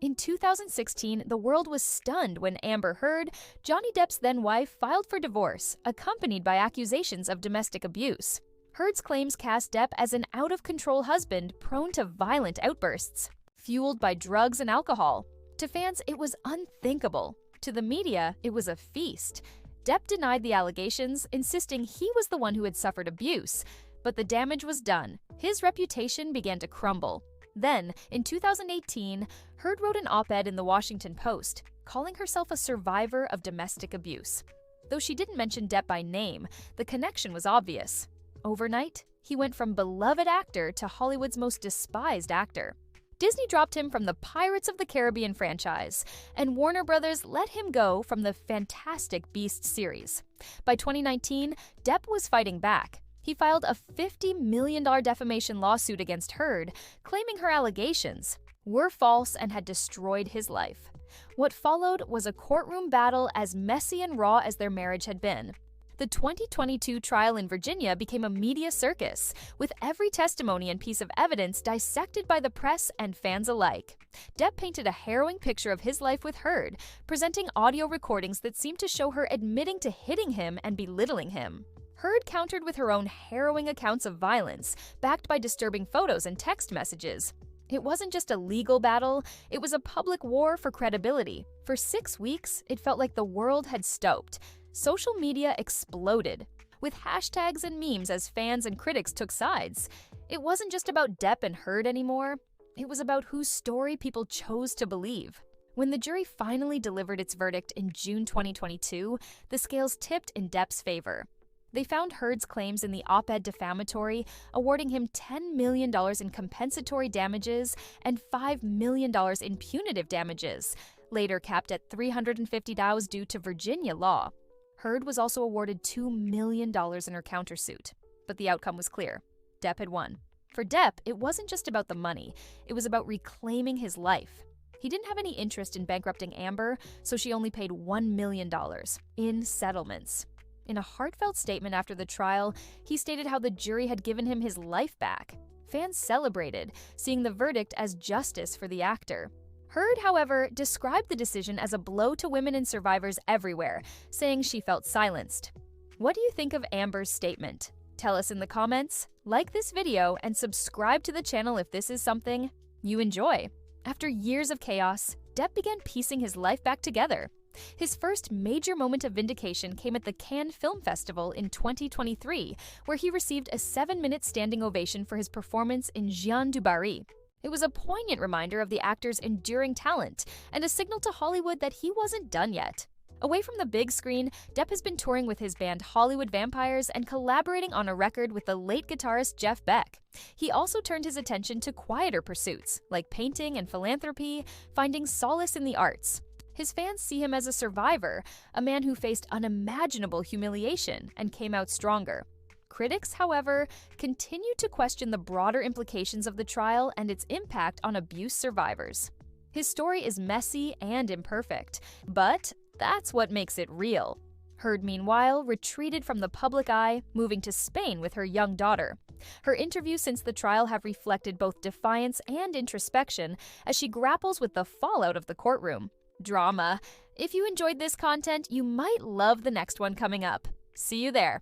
In 2016, the world was stunned when Amber Heard, Johnny Depp's then-wife, filed for divorce, accompanied by accusations of domestic abuse. Heard's claims cast Depp as an out-of-control husband prone to violent outbursts, fueled by drugs and alcohol. To fans, it was unthinkable. To the media, it was a feast. Depp denied the allegations, insisting he was the one who had suffered abuse. But the damage was done. His reputation began to crumble. Then, in 2018, Heard wrote an op-ed in the Washington Post, calling herself a survivor of domestic abuse. Though she didn't mention Depp by name, the connection was obvious. Overnight, he went from beloved actor to Hollywood's most despised actor. Disney dropped him from the Pirates of the Caribbean franchise, and Warner Brothers let him go from the Fantastic Beasts series. By 2019, Depp was fighting back. He filed a $50 million defamation lawsuit against Heard, claiming her allegations were false and had destroyed his life. What followed was a courtroom battle as messy and raw as their marriage had been. The 2022 trial in Virginia became a media circus, with every testimony and piece of evidence dissected by the press and fans alike. Depp painted a harrowing picture of his life with Heard, presenting audio recordings that seemed to show her admitting to hitting him and belittling him. Heard countered with her own harrowing accounts of violence, backed by disturbing photos and text messages. It wasn't just a legal battle, it was a public war for credibility. For 6 weeks, it felt like the world had stopped. Social media exploded, with hashtags and memes as fans and critics took sides. It wasn't just about Depp and Heard anymore, it was about whose story people chose to believe. When the jury finally delivered its verdict in June 2022, the scales tipped in Depp's favor. They found Heard's claims in the op-ed defamatory, awarding him $10 million in compensatory damages and $5 million in punitive damages, later capped at $350,000 due to Virginia law. Heard was also awarded $2 million in her countersuit. But the outcome was clear. Depp had won. For Depp, it wasn't just about the money, it was about reclaiming his life. He didn't have any interest in bankrupting Amber, so she only paid $1 million in settlements. In a heartfelt statement after the trial, he stated how the jury had given him his life back. Fans celebrated, seeing the verdict as justice for the actor. Heard, however, described the decision as a blow to women and survivors everywhere, saying she felt silenced. What do you think of Amber's statement? Tell us in the comments, like this video, and subscribe to the channel if this is something you enjoy. After years of chaos, Depp began piecing his life back together. His first major moment of vindication came at the Cannes Film Festival in 2023, where he received a 7-minute standing ovation for his performance in Jeanne du Barry. It was a poignant reminder of the actor's enduring talent and a signal to Hollywood that he wasn't done yet. Away from the big screen, Depp has been touring with his band Hollywood Vampires and collaborating on a record with the late guitarist Jeff Beck. He also turned his attention to quieter pursuits, like painting and philanthropy, finding solace in the arts. His fans see him as a survivor, a man who faced unimaginable humiliation and came out stronger. Critics, however, continue to question the broader implications of the trial and its impact on abuse survivors. His story is messy and imperfect, but that's what makes it real. Heard, meanwhile, retreated from the public eye, moving to Spain with her young daughter. Her interviews since the trial have reflected both defiance and introspection as she grapples with the fallout of the courtroom. Drama. If you enjoyed this content, you might love the next one coming up. See you there.